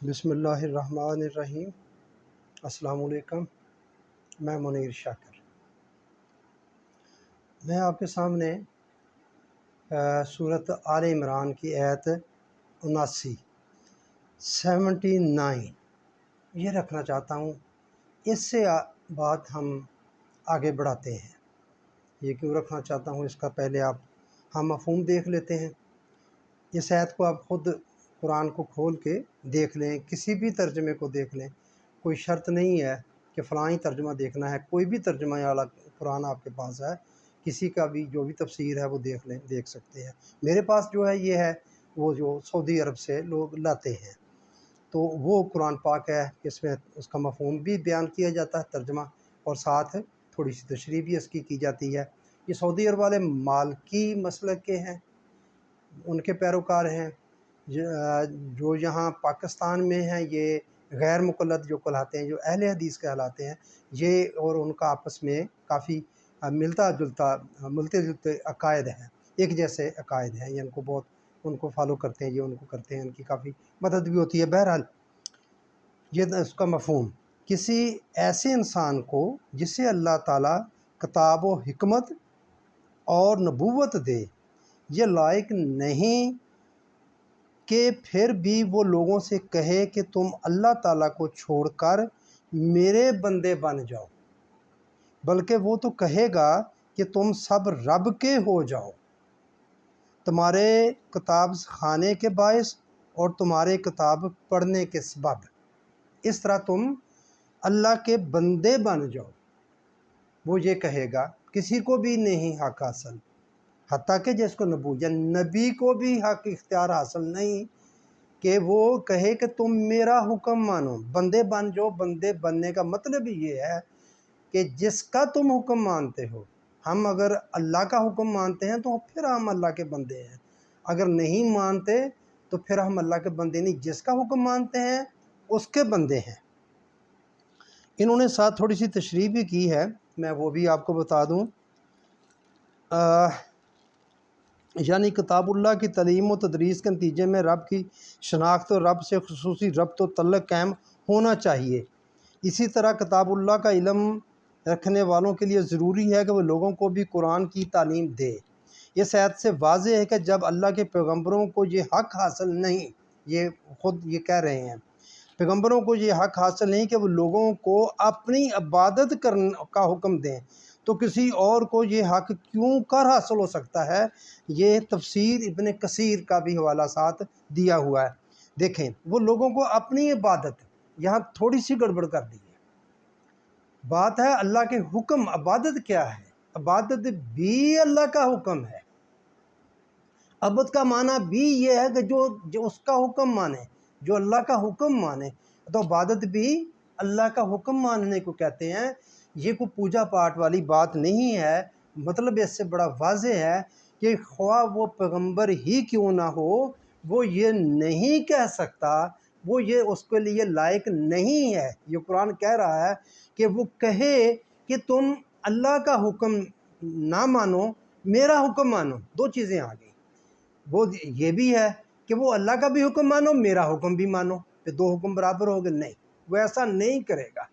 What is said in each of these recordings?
بسم اللہ الرحمن الرحیم۔ السلام علیکم، میں منیر شاکر۔ میں آپ کے سامنے سورۃ آل عمران کی آیت 79 یہ رکھنا چاہتا ہوں۔ اس سے بات ہم آگے بڑھاتے ہیں۔ یہ کیوں رکھنا چاہتا ہوں، اس کا پہلے ہم مفہوم دیکھ لیتے ہیں۔ اس آیت کو آپ خود قرآن کو کھول کے دیکھ لیں، کسی بھی ترجمے کو دیکھ لیں۔ کوئی شرط نہیں ہے کہ فلاں ہی ترجمہ دیکھنا ہے، کوئی بھی ترجمہ والا قرآن آپ کے پاس ہے، کسی کا بھی جو بھی تفسیر ہے وہ دیکھ لیں، دیکھ سکتے ہیں۔ میرے پاس جو ہے یہ ہے وہ جو سعودی عرب سے لوگ لاتے ہیں، تو وہ قرآن پاک ہے، اس میں اس کا مفہوم بھی بیان کیا جاتا ہے، ترجمہ، اور ساتھ تھوڑی سی تشریح بھی اس کی جاتی ہے۔ یہ سعودی عرب والے مالکی مسلک کے ہیں، ان کے پیروکار ہیں۔ جو یہاں پاکستان میں ہیں یہ غیر مقلد جو کہلاتے ہیں، جو اہل حدیث کہلاتے ہیں، یہ اور ان کا آپس میں کافی ملتے جلتے عقائد ہیں، ایک جیسے عقائد ہیں، یہ ان کو فالو کرتے ہیں، یہ ان کو کرتے ہیں، ان کی کافی مدد بھی ہوتی ہے۔ بہرحال یہ اس کا مفہوم، کسی ایسے انسان کو جسے اللہ تعالیٰ کتاب و حکمت اور نبوت دے، یہ لائق نہیں کہ پھر بھی وہ لوگوں سے کہے کہ تم اللہ تعالیٰ کو چھوڑ کر میرے بندے بن جاؤ، بلکہ وہ تو کہے گا کہ تم سب رب کے ہو جاؤ، تمہارے کتاب خانے کے باعث اور تمہارے کتاب پڑھنے کے سبب، اس طرح تم اللہ کے بندے بن جاؤ۔ وہ یہ کہے گا، کسی کو بھی نہیں حق حاصل، حتیٰ کہ جس کو نبی کو بھی حق اختیار حاصل نہیں کہ وہ کہے کہ تم میرا حکم مانو، بندے بن جاؤ۔ بندے بننے کا مطلب یہ ہے کہ جس کا تم حکم مانتے ہو، ہم اگر اللہ کا حکم مانتے ہیں تو پھر ہم اللہ کے بندے ہیں، اگر نہیں مانتے تو پھر ہم اللہ کے بندے نہیں، جس کا حکم مانتے ہیں اس کے بندے ہیں۔ انہوں نے ساتھ تھوڑی سی تشریح بھی کی ہے، میں وہ بھی آپ کو بتا دوں۔ یعنی کتاب اللہ کی تعلیم و تدریس کے نتیجے میں رب کی شناخت اور رب سے خصوصی ربط و تعلق قائم ہونا چاہیے۔ اسی طرح کتاب اللہ کا علم رکھنے والوں کے لیے ضروری ہے کہ وہ لوگوں کو بھی قرآن کی تعلیم دے۔ اس آیت سے واضح ہے کہ جب اللہ کے پیغمبروں کو یہ حق حاصل نہیں، یہ خود یہ کہہ رہے ہیں، پیغمبروں کو یہ حق حاصل نہیں کہ وہ لوگوں کو اپنی عبادت کرنے کا حکم دیں، تو کسی اور کو یہ حق کیوں کر حاصل ہو سکتا ہے؟ یہ تفسیر ابن کثیر کا بھی حوالہ ساتھ دیا ہوا ہے۔ دیکھیں، وہ لوگوں کو اپنی عبادت، یہاں تھوڑی سی گڑبڑ کر دی ہے۔ بات ہے اللہ کے حکم، عبادت کیا ہے؟ عبادت بھی اللہ کا حکم ہے۔ عبد کا معنی بھی یہ ہے کہ جو اس کا حکم مانے، جو اللہ کا حکم مانے، تو عبادت بھی اللہ کا حکم ماننے کو کہتے ہیں۔ یہ کوئی پوجا پاٹ والی بات نہیں ہے۔ مطلب اس سے بڑا واضح ہے کہ خواہ وہ پیغمبر ہی کیوں نہ ہو، وہ یہ نہیں کہہ سکتا، وہ یہ اس کے لیے لائق نہیں ہے۔ یہ قرآن کہہ رہا ہے کہ وہ کہے کہ تم اللہ کا حکم نہ مانو، میرا حکم مانو۔ دو چیزیں آ گئی، وہ یہ بھی ہے کہ وہ اللہ کا بھی حکم مانو، میرا حکم بھی مانو، کہ دو حکم برابر ہو گئے؟ نہیں، وہ ایسا نہیں کرے گا،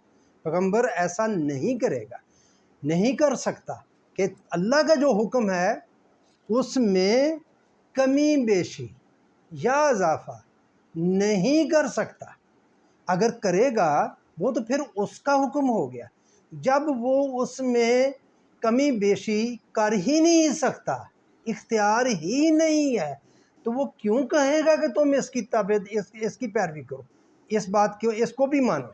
پیغمبر ایسا نہیں کرے گا، نہیں کر سکتا کہ اللہ کا جو حکم ہے اس میں کمی بیشی یا اضافہ نہیں کر سکتا۔ اگر کرے گا وہ تو پھر اس کا حکم ہو گیا۔ جب وہ اس میں کمی بیشی کر ہی نہیں سکتا، اختیار ہی نہیں ہے، تو وہ کیوں کہے گا کہ تم اس کی پیروی کرو، اس کو بھی مانو؟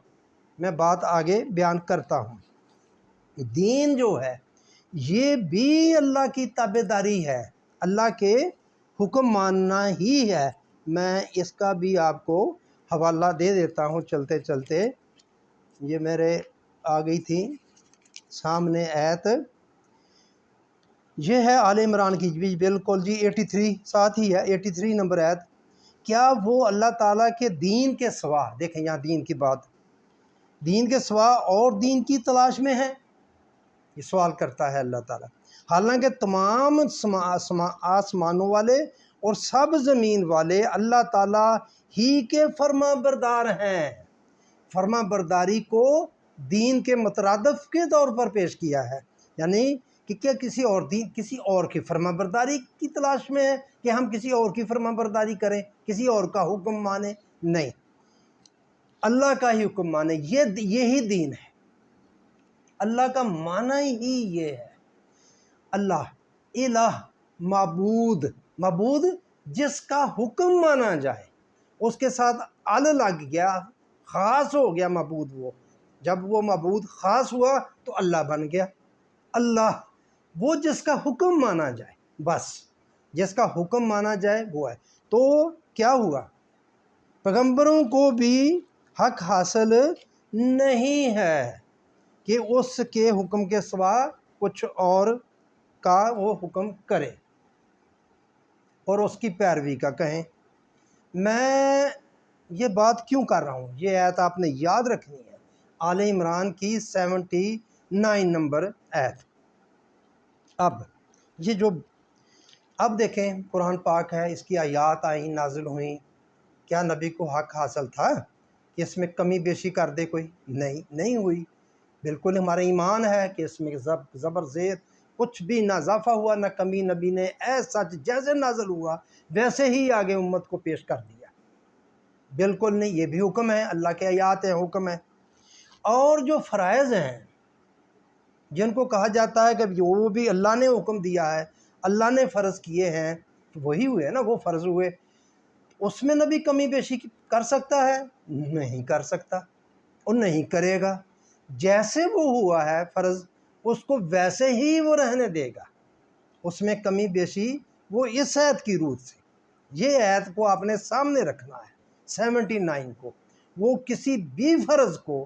میں بات آگے بیان کرتا ہوں۔ دین جو ہے یہ بھی اللہ کی تابعداری ہے، اللہ کے حکم ماننا ہی ہے۔ میں اس کا بھی آپ کو حوالہ دے دیتا ہوں چلتے چلتے۔ یہ میرے آ گئی تھی سامنے آیت، یہ ہے آل عمران کی، جی بالکل جی 83 ساتھ ہی ہے، 83 نمبر آیت۔ کیا وہ اللہ تعالیٰ کے دین کے سوا، دیکھیں یہاں دین کی بات، دین کے سوا اور دین کی تلاش میں ہے؟ یہ سوال کرتا ہے اللہ تعالیٰ، حالانکہ تمام آسمانوں والے اور سب زمین والے اللہ تعالیٰ ہی کے فرما بردار ہیں۔ فرما برداری کو دین کے مترادف کے طور پر پیش کیا ہے، یعنی کہ کیا کسی اور کی فرما برداری کی تلاش میں ہے کہ ہم کسی اور کی فرما برداری کریں، کسی اور کا حکم مانیں؟ نہیں، اللہ کا ہی حکم مانیں۔ یہی دین ہے، اللہ کا معنی ہی یہ ہے۔ اللہ، الہ، معبود جس کا حکم مانا جائے، اس کے ساتھ ال لگ گیا، خاص ہو گیا معبود۔ وہ جب وہ معبود خاص ہوا تو اللہ بن گیا۔ اللہ وہ جس کا حکم مانا جائے، بس جس کا حکم مانا جائے وہ ہے۔ تو کیا ہوا؟ پیغمبروں کو بھی حق حاصل نہیں ہے کہ اس کے حکم کے سوا کچھ اور کا وہ حکم کرے اور اس کی پیروی کا کہیں۔ میں یہ بات کیوں کر رہا ہوں؟ یہ آیت آپ نے یاد رکھنی ہے، آل عمران کی 79 نمبر آیت۔ اب دیکھیں، قرآن پاک ہے، اس کی آیات آئیں، نازل ہوئیں، کیا نبی کو حق حاصل تھا کہ اس میں کمی بیشی کر دے کوئی؟ نہیں ہوئی۔ بالکل ہمارا ایمان ہے کہ اس میں زبر زیر کچھ بھی نہ اضافہ ہوا نہ کمی، نبی نے سچ جیسے نازل ہوا ویسے ہی آگے امت کو پیش کر دیا۔ بالکل نہیں، یہ بھی حکم ہے، اللہ کے آیات ہیں، حکم ہے۔ اور جو فرائض ہیں جن کو کہا جاتا ہے کہ وہ بھی اللہ نے حکم دیا ہے، اللہ نے فرض کیے ہیں، وہی ہوئے نا، وہ فرض ہوئے۔ اس میں نبی کمی بیشی کر سکتا ہے؟ نہیں کر سکتا، اور نہیں کرے گا۔ جیسے وہ ہوا ہے فرض، اس کو ویسے ہی وہ رہنے دے گا، اس میں کمی بیشی وہ اس آیت کی روح سے۔ یہ آیت کو آپ نے سامنے رکھنا ہے، 79 کو۔ وہ کسی بھی فرض کو،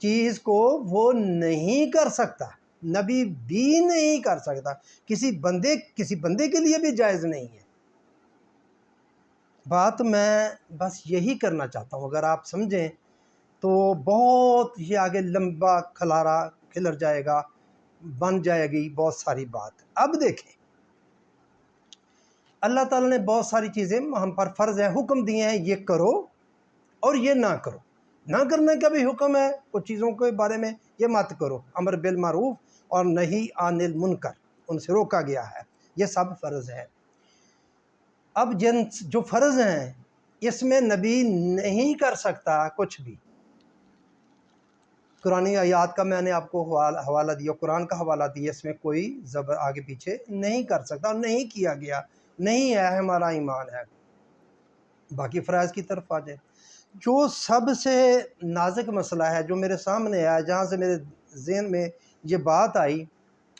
چیز کو وہ نہیں کر سکتا، نبی بھی نہیں کر سکتا، کسی بندے کے لیے بھی جائز نہیں ہے۔ بات میں بس یہی کرنا چاہتا ہوں، اگر آپ سمجھیں تو بہت یہ آگے لمبا کھلر جائے گا، بن جائے گی بہت ساری بات۔ اب دیکھیں، اللہ تعالیٰ نے بہت ساری چیزیں ہم پر فرض ہے، حکم دیے ہیں، یہ کرو اور یہ نہ کرو۔ نہ کرنے کا بھی حکم ہے، کچھ چیزوں کے بارے میں یہ مت کرو، امر بالمعروف اور نہی عن المنکر، ان سے روکا گیا ہے، یہ سب فرض ہے۔ اب جو فرض ہیں اس میں نبی نہیں کر سکتا کچھ بھی۔ قرآن آیات کا میں نے آپ کو حوالہ دیا، قرآن کا حوالہ دیا، اس میں کوئی زبر آگے پیچھے نہیں کر سکتا، اور نہیں کیا گیا، نہیں ہے، ہمارا ایمان ہے۔ باقی فرائض کی طرف آ جائے، جو سب سے نازک مسئلہ ہے جو میرے سامنے آیا، جہاں سے میرے ذہن میں یہ بات آئی،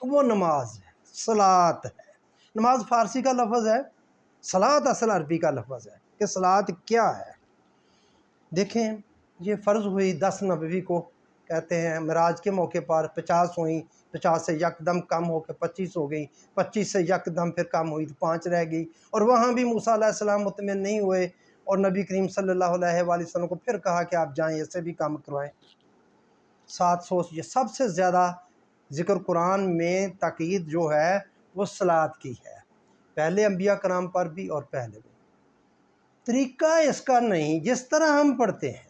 وہ نماز ہے، صلاۃ ہے۔ نماز فارسی کا لفظ ہے، صلاۃ اصل عربی کا لفظ ہے کہ صلاۃ کیا ہے۔ دیکھیں، یہ فرض ہوئی 10 نبوی کو، کہتے ہیں معراج کے موقع پر 50 ہوئیں، 50 سے یکدم کم ہو کے 25 ہو گئیں، 25 سے یکدم پھر کم ہوئی تو 5 رہ گئی، اور وہاں بھی موسیٰ علیہ السلام مطمئن نہیں ہوئے، اور نبی کریم صلی اللہ علیہ وآلہ وسلم کو پھر کہا کہ آپ جائیں، اس سے بھی کم کروائیں، 700۔ یہ سب سے زیادہ ذکر قرآن میں تاکید جو ہے وہ صلاۃ کی ہے، پہلے انبیاء کرام پر بھی اور پہلے بھی۔ طریقہ اس کا نہیں جس طرح ہم پڑھتے ہیں،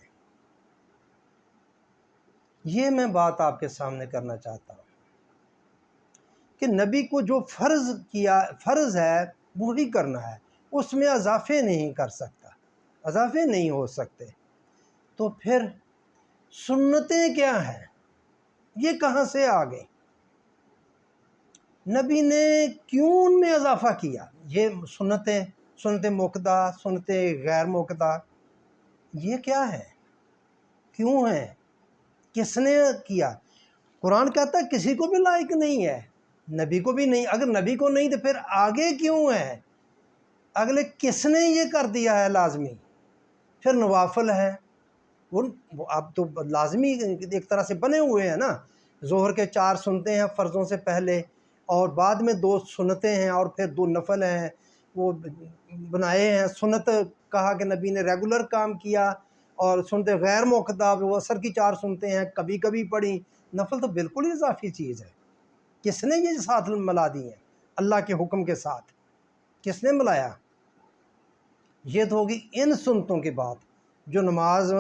یہ میں بات آپ کے سامنے کرنا چاہتا ہوں کہ نبی کو جو فرض ہے وہی کرنا ہے، اس میں اضافے نہیں کر سکتا، اضافے نہیں ہو سکتے۔ تو پھر سنتیں کیا ہیں؟ یہ کہاں سے آ گئی؟ نبی نے کیوں ان میں اضافہ کیا؟ یہ سنت موقدہ، سنت غیر موقدہ، یہ کیا ہے؟ کیوں ہے؟ کس نے کیا؟ قرآن کہتا ہے کسی کو بھی لائق نہیں ہے، نبی کو بھی نہیں۔ اگر نبی کو نہیں تو پھر آگے کیوں ہے؟ اگلے کس نے یہ کر دیا ہے لازمی؟ پھر نوافل ہے، وہ اب تو لازمی ایک طرح سے بنے ہوئے ہیں نا، ظہر کے 4 سنتے ہیں فرضوں سے پہلے، اور بعد میں 2 سنتیں ہیں، اور پھر 2 نفل ہیں، وہ بنائے ہیں۔ سنت کہا کہ نبی نے ریگولر کام کیا، اور سنت غیر موقدہ وہ عصر کی 4 سنتے ہیں، کبھی کبھی پڑھی۔ نفل تو بالکل ہی اضافی چیز ہے، کس نے یہ ساتھ ملا دی ہیں اللہ کے حکم کے ساتھ؟ کس نے ملایا؟ یہ تو ہوگی ان سنتوں کی بات جو نماز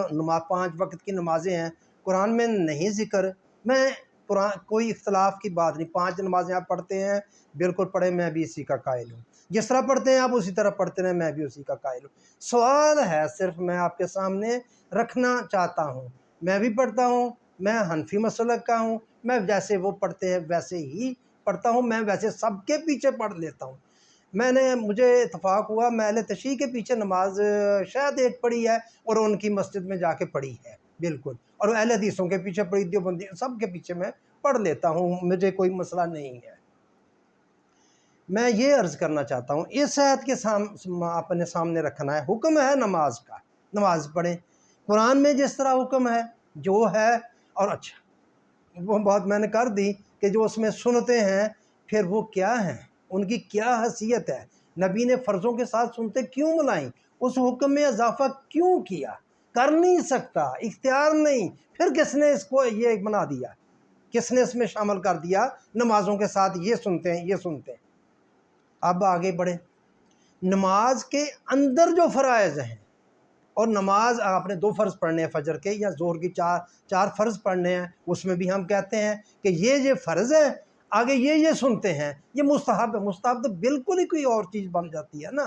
5 وقت کی نمازیں ہیں، قرآن میں نہیں ذکر۔ میں قرآن کوئی اختلاف کی بات نہیں، 5 نمازیں آپ پڑھتے ہیں، بالکل پڑھیں، میں بھی اسی کا قائل ہوں۔ جس طرح پڑھتے ہیں آپ اسی طرح پڑھتے رہیں، میں بھی اسی کا قائل ہوں۔ سوال ہے صرف میں آپ کے سامنے رکھنا چاہتا ہوں، میں بھی پڑھتا ہوں، میں حنفی مسلک کا ہوں، میں جیسے وہ پڑھتے ہیں ویسے ہی پڑھتا ہوں، میں ویسے سب کے پیچھے پڑھ لیتا ہوں۔ مجھے اتفاق ہوا میں اہل تشیع کے پیچھے نماز شاید ایک پڑھی ہے اور ان کی مسجد میں جا کے پڑھی ہے بالکل، اور اہل حدیثوں کے پیچھے پڑھی، دیوبندی سب کے پیچھے میں پڑھ لیتا ہوں، مجھے کوئی مسئلہ نہیں ہے۔ میں یہ عرض کرنا چاہتا ہوں، اس آیت کے اپنے سامنے رکھنا ہے، حکم ہے نماز کا، نماز پڑھیں۔ قرآن میں جس طرح حکم ہے جو ہے، اور اچھا وہ بات میں نے کر دی کہ جو اس میں سنتے ہیں پھر وہ کیا ہیں، ان کی کیا حیثیت ہے، نبی نے فرضوں کے ساتھ سنتے کیوں ملائیں، اس حکم میں اضافہ کیوں کیا، کر نہیں سکتا، اختیار نہیں، پھر کس نے اس کو یہ بنا دیا، کس نے اس میں شامل کر دیا نمازوں کے ساتھ یہ سنتے ہیں یہ سنتے ہیں۔ اب آگے بڑھیں، نماز کے اندر جو فرائض ہیں، اور نماز آپ نے 2 فرض پڑھنے ہیں فجر کے یا ظہر کی 4 فرض پڑھنے ہیں، اس میں بھی ہم کہتے ہیں کہ یہ فرض ہے، آگے یہ سنتے ہیں، یہ مستحب ہے۔ مستحب تو بالکل ہی کوئی اور چیز بن جاتی ہے نا،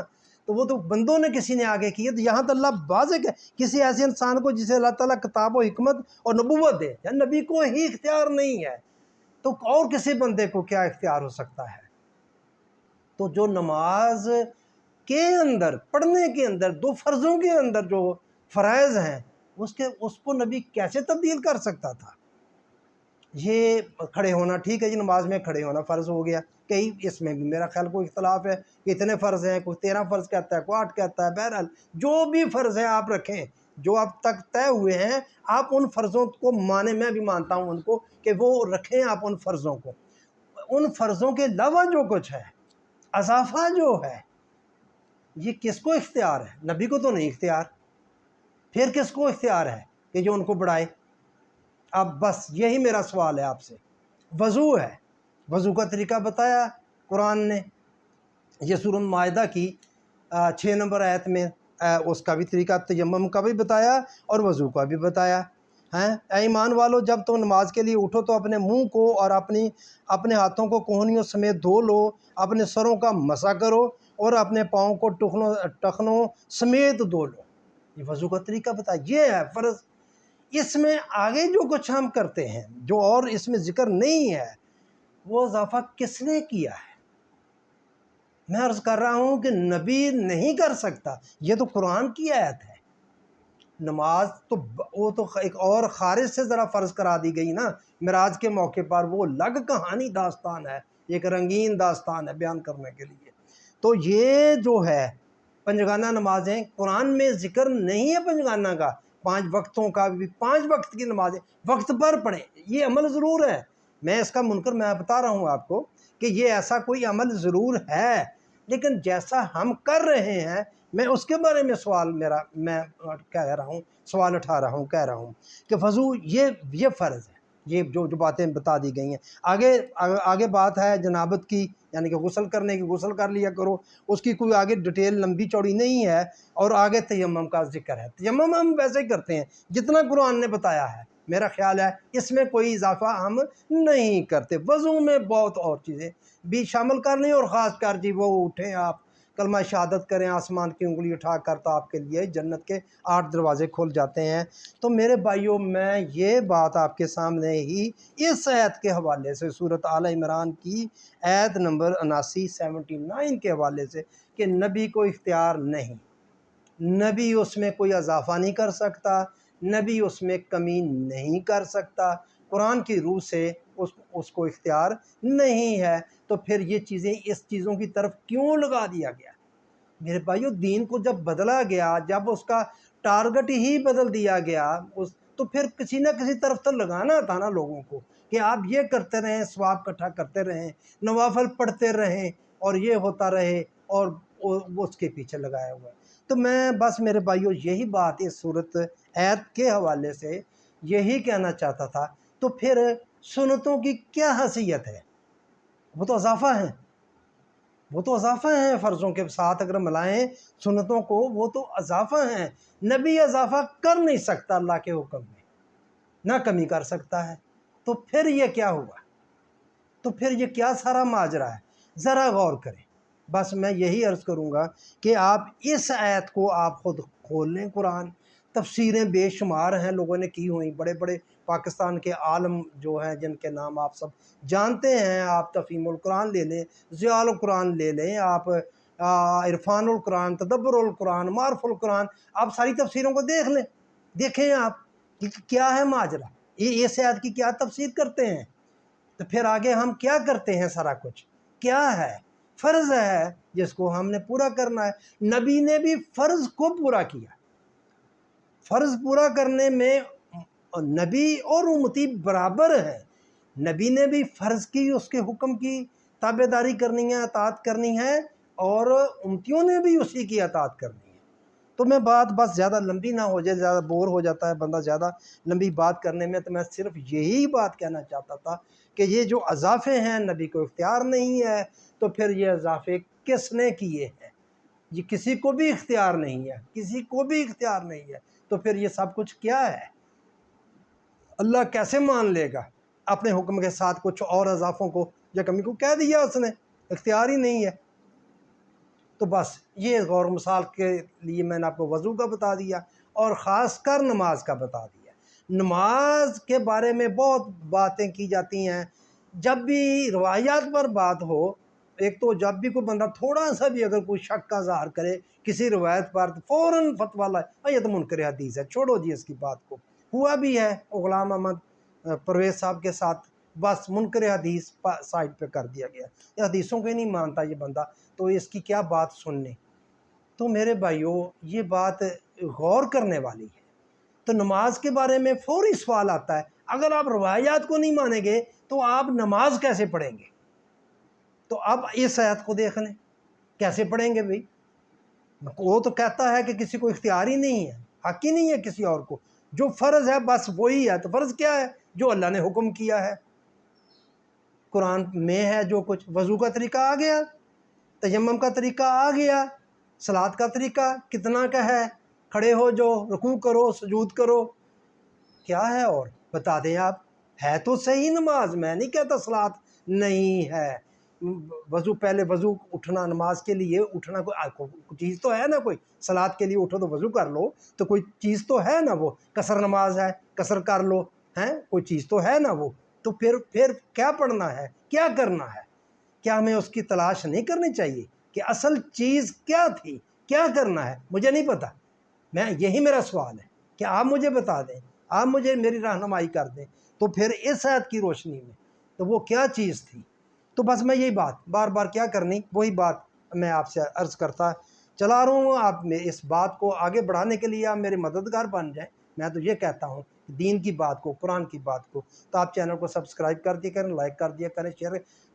تو وہ تو بندوں نے کسی نے آگے کی ہے، تو یہاں تو اللہ واضح ہے کسی ایسے انسان کو جسے اللہ تعالیٰ کتاب و حکمت اور نبوت دے، یا نبی کو ہی اختیار نہیں ہے تو اور کسی بندے کو کیا اختیار ہو سکتا ہے؟ تو جو نماز کے اندر پڑھنے کے اندر 2 فرضوں کے اندر جو فرائض ہیں اس کو نبی کیسے تبدیل کر سکتا تھا؟ یہ کھڑے ہونا، ٹھیک ہے جی، نماز میں کھڑے ہونا فرض ہو گیا، کئی اس میں بھی میرا خیال کوئی اختلاف ہے کہ اتنے فرض ہیں، کوئی 13 فرض کہتا ہے، کوئی 8 کہتا ہے، بہرحال جو بھی فرض ہیں آپ رکھیں، جو اب تک طے ہوئے ہیں آپ ان فرضوں کو مانیں، میں بھی مانتا ہوں ان کو کہ وہ رکھیں آپ ان فرضوں کو۔ ان فرضوں کے علاوہ جو کچھ ہے، اضافہ جو ہے، یہ کس کو اختیار ہے؟ نبی کو تو نہیں اختیار، پھر کس کو اختیار ہے کہ جو ان کو بڑھائے؟ اب بس یہی میرا سوال ہے آپ سے۔ وضو ہے، وضو کا طریقہ بتایا قرآن نے، یہ سورۃ المائدہ کی 6 نمبر آیت میں اس کا بھی طریقہ، تیمم کا بھی بتایا اور وضو کا بھی بتایا ہے۔ اے ایمان والو، جب تم نماز کے لیے اٹھو تو اپنے منہ کو اور اپنے ہاتھوں کو کوہنیوں سمیت دھو لو، اپنے سروں کا مسح کرو اور اپنے پاؤں کو ٹخنوں سمیت دھو لو۔ یہ وضو کا طریقہ بتایا، یہ ہے فرض۔ اس میں آگے جو کچھ ہم کرتے ہیں جو اور اس میں ذکر نہیں ہے، وہ اضافہ کس نے کیا ہے؟ میں عرض کر رہا ہوں کہ نبی نہیں کر سکتا، یہ تو قرآن کی آیت ہے۔ نماز تو وہ تو ایک اور خارج سے ذرا فرض کرا دی گئی نا معراج کے موقع پر، وہ الگ کہانی داستان ہے، ایک رنگین داستان ہے بیان کرنے کے لیے۔ تو یہ جو ہے پنجگانہ نمازیں، قرآن میں ذکر نہیں ہے پنجگانہ کا، 5 وقتوں کا بھی، 5 وقت کی نمازیں وقت پر پڑھیں، یہ عمل ضرور ہے، میں اس کا منکر میں بتا رہا ہوں آپ کو کہ یہ ایسا کوئی عمل ضرور ہے، لیکن جیسا ہم کر رہے ہیں میں اس کے بارے میں میں کہہ رہا ہوں، سوال اٹھا رہا ہوں، کہہ رہا ہوں کہ وضو یہ فرض ہے، یہ جو باتیں بتا دی گئی ہیں۔ آگے بات ہے جنابت کی، یعنی کہ غسل کرنے کی، غسل کر لیا کرو، اس کی کوئی آگے ڈیٹیل لمبی چوڑی نہیں ہے، اور آگے تیمم کا ذکر ہے۔ تیمم ہم ویسے ہی کرتے ہیں جتنا قرآن نے بتایا ہے، میرا خیال ہے اس میں کوئی اضافہ ہم نہیں کرتے۔ وضو میں بہت اور چیزیں بھی شامل کر لیں، اور خاص کر جی وہ اٹھیں آپ کلمہ شہادت کریں آسمان کی انگلی اٹھا کر، تو آپ کے لیے جنت کے 8 دروازے کھل جاتے ہیں۔ تو میرے بھائیوں، میں یہ بات آپ کے سامنے ہی اس آیت کے حوالے سے، سورۃ آل عمران کی آیت نمبر 79 کے حوالے سے، کہ نبی کو اختیار نہیں، نبی اس میں کوئی اضافہ نہیں کر سکتا، نبی اس میں کمی نہیں کر سکتا، قرآن کی روح سے اس کو اختیار نہیں ہے، تو پھر یہ چیزیں اس چیزوں کی طرف کیوں لگا دیا گیا؟ میرے بھائیو، دین کو جب بدلا گیا، جب اس کا ٹارگٹ ہی بدل دیا گیا، تو پھر کسی نہ کسی طرف تو لگانا تھا نا لوگوں کو، کہ آپ یہ کرتے رہیں، ثواب اکٹھا کرتے رہیں، نوافل پڑھتے رہیں، اور یہ ہوتا رہے، اور وہ اس کے پیچھے لگایا ہوا ہے۔ تو میں بس میرے بھائیو یہی بات اس صورت آیت کے حوالے سے یہی کہنا چاہتا تھا۔ تو پھر سنتوں کی کیا حیثیت ہے؟ وہ تو اضافہ ہیں، وہ تو اضافہ ہیں فرضوں کے ساتھ اگر ملائیں سنتوں کو، وہ تو اضافہ ہیں۔ نبی اضافہ کر نہیں سکتا اللہ کے حکم میں، نہ کمی کر سکتا ہے، تو پھر یہ کیا ہوا؟ تو پھر یہ کیا سارا ماجرا ہے؟ ذرا غور کریں۔ بس میں یہی عرض کروں گا کہ آپ اس آیت کو آپ خود کھول لیں، قرآن تفسیریں بے شمار ہیں لوگوں نے کی ہوئی، بڑے بڑے پاکستان کے عالم جو ہیں جن کے نام آپ سب جانتے ہیں، آپ تفہیم القرآن لے لیں، ضیاء القرآن لے لیں، آپ عرفان القرآن، تدبر القرآن، معرف القرآن، آپ ساری تفسیروں کو دیکھ لیں، دیکھیں آپ کہ کیا ہے ماجرا، یہ اس آیت کی کیا تفسیر کرتے ہیں، تو پھر آگے ہم کیا کرتے ہیں، سارا کچھ کیا ہے؟ فرض ہے جس کو ہم نے پورا کرنا ہے۔ نبی نے بھی فرض کو پورا کیا، فرض پورا کرنے میں نبی اور امتی برابر ہے۔ نبی نے بھی فرض کی، اس کے حکم کی تابع داری کرنی ہے، اطاعت کرنی ہے، اور امتیوں نے بھی اسی کی اطاعت کرنی ہے۔ تو میں بات بس زیادہ لمبی نہ ہو جائے، زیادہ بور ہو جاتا ہے بندہ زیادہ لمبی بات کرنے میں، تو میں صرف یہی بات کہنا چاہتا تھا کہ یہ جو اضافے ہیں نبی کو اختیار نہیں ہے، تو پھر یہ اضافے کس نے کیے ہیں؟ یہ کسی کو بھی اختیار نہیں ہے، کسی کو بھی اختیار نہیں ہے، تو پھر یہ سب کچھ کیا ہے؟ اللہ کیسے مان لے گا اپنے حکم کے ساتھ کچھ اور اضافوں کو یا کمی کو؟ کہہ دیا اس نے، اختیار ہی نہیں ہے۔ تو بس یہ غور مثال کے لیے میں نے آپ کو وضو کا بتا دیا، اور خاص کر نماز کا بتا دیا۔ نماز کے بارے میں بہت باتیں کی جاتی ہیں، جب بھی روایات پر بات ہو، ایک تو جب بھی کوئی بندہ تھوڑا سا بھی اگر کوئی شک کا اظہار کرے کسی روایت پر، تو فوراً فتویٰ لائے، یہ تو منکر حدیث ہے، چھوڑو جی اس کی بات کو۔ ہوا بھی ہے غلام احمد پرویز صاحب کے ساتھ، بس منکر حدیث سائڈ پہ کر دیا گیا، یہ حدیثوں کو ہی نہیں مانتا یہ بندہ، تو اس کی کیا بات سننے؟ تو میرے بھائیوں، یہ بات غور کرنے والی ہے۔ تو نماز کے بارے میں فوری سوال آتا ہے، اگر آپ روایات کو نہیں مانیں گے تو آپ نماز کیسے پڑھیں گے؟ تو اب اس آیت کو دیکھ لیں، کیسے پڑھیں گے بھائی؟ وہ تو کہتا ہے کہ کسی کو اختیار ہی نہیں ہے، حق ہی نہیں ہے کسی اور کو، جو فرض ہے بس وہی ہے۔ تو فرض کیا ہے؟ جو اللہ نے حکم کیا ہے، قرآن میں ہے جو کچھ۔ وضو کا طریقہ آ گیا، تیمم کا طریقہ آ گیا، صلاۃ کا طریقہ کتنا کا ہے، کھڑے ہو جو، رکوع کرو، سجود کرو، کیا ہے اور بتا دیں آپ؟ ہے تو صحیح نماز، میں نہیں کہتا صلاۃ نہیں ہے۔ وضو، پہلے وضو اٹھنا، نماز کے لیے اٹھنا، کوئی چیز تو ہے نا، کوئی صلاۃ کے لیے اٹھو تو وضو کر لو، تو کوئی چیز تو ہے نا، وہ قصر نماز ہے، قصر کر لو، ہیں کوئی چیز تو ہے نا وہ۔ تو پھر کیا پڑھنا ہے، کیا کرنا ہے؟ کیا ہمیں اس کی تلاش نہیں کرنی چاہیے کہ اصل چیز کیا تھی، کیا کرنا ہے؟ مجھے نہیں پتا، یہی میرا سوال ہے کہ آپ مجھے بتا دیں، آپ مجھے میری رہنمائی کر دیں، تو پھر اس آیت کی روشنی میں تو وہ کیا چیز تھی؟ تو بس میں یہی بات بار بار کیا کرنی، وہی بات میں آپ سے عرض کرتا چلا رہا ہوں۔ آپ میں اس بات کو آگے بڑھانے کے لیے آپ میرے مددگار بن جائیں۔ میں تو یہ کہتا ہوں دین کی بات کو، قرآن کی بات کو، تو آپ چینل کو سبسکرائب کر دیا کریں، لائک کر دیا کریں، شیئر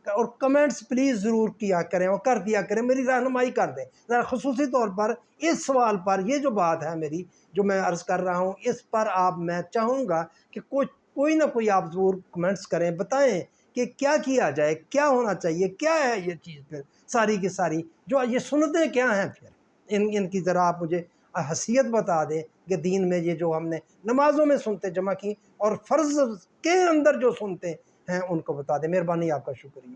اور کمنٹس پلیز ضرور کیا کریں، اور کر دیا کریں، میری رہنمائی کر دیں ذرا، خصوصی طور پر اس سوال پر، یہ جو بات ہے میری جو میں عرض کر رہا ہوں، اس پر آپ، میں چاہوں گا کہ کوئی نہ کوئی آپ ضرور کمنٹس کریں، بتائیں کہ کیا کیا جائے، کیا ہونا چاہیے، کیا ہے یہ چیز، پھر ساری کی ساری جو یہ سنتیں کیا ہیں، پھر ان کی ذرا آپ مجھے حیثیت بتا دیں کہ دین میں یہ جو ہم نے نمازوں میں سنتے جمع کی اور فرض کے اندر جو سنتے ہیں ان کو بتا دیں۔ مہربانی، آپ کا شکریہ۔